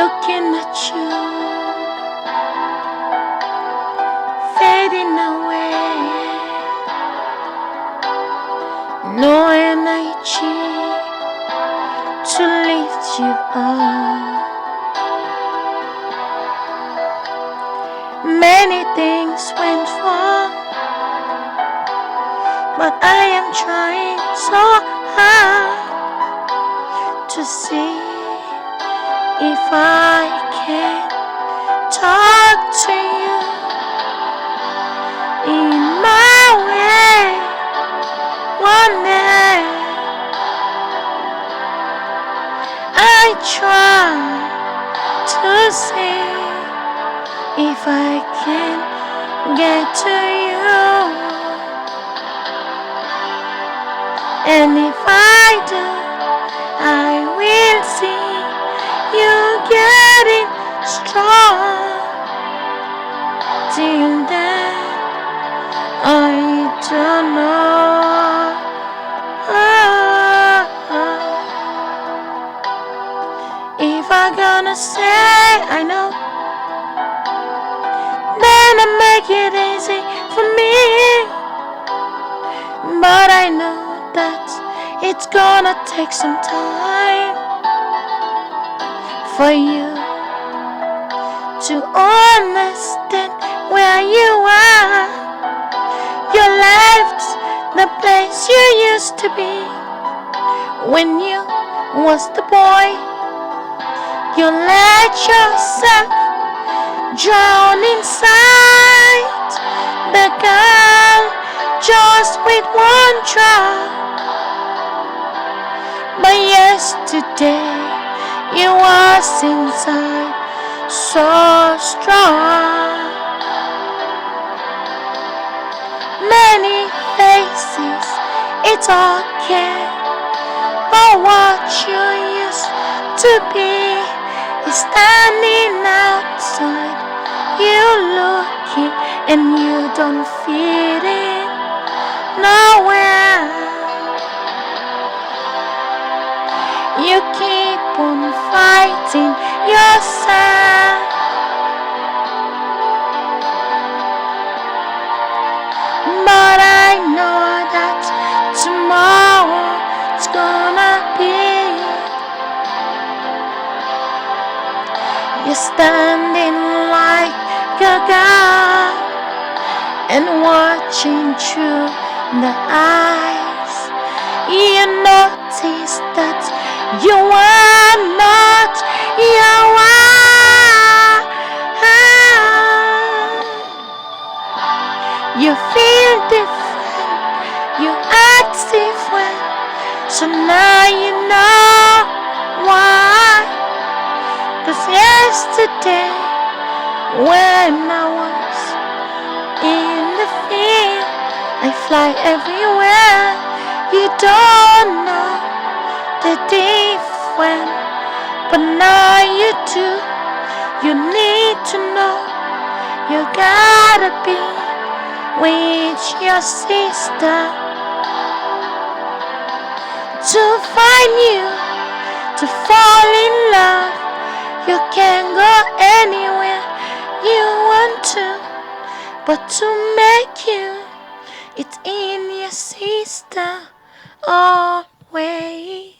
looking at you, fading away, knowing I cheat to lift you up. Many things went wrong, but I am trying so hard to see if I can talk to you in my way. One day I try to see if I can get to you, and if I do, I will see you getting strong. Till then, I don't know. If I'm gonna say I know, then I make it easy for me. But I know that it's gonna take some time for you to understand where you are. You left the place you used to be when you was the boy. You let yourself drown inside the girl just with one drop. But yesterday you was inside so strong. Many faces, it's okay, but what you used to be is standing outside. You looking and you don't fit in nowhere. You keep on fighting yourself, but I know that tomorrow it's gonna be. You're standing like a god and watching through the eyes. You notice that you are not your wife. You feel different, you act different, so now you know why. 'Cause yesterday when I was in the field, I fly everywhere. You don't know the difference, but now you do. You need to know. You gotta be with your sister to find you, to fall in love. You can go anywhere you want to, but to make you, it's in your sister always.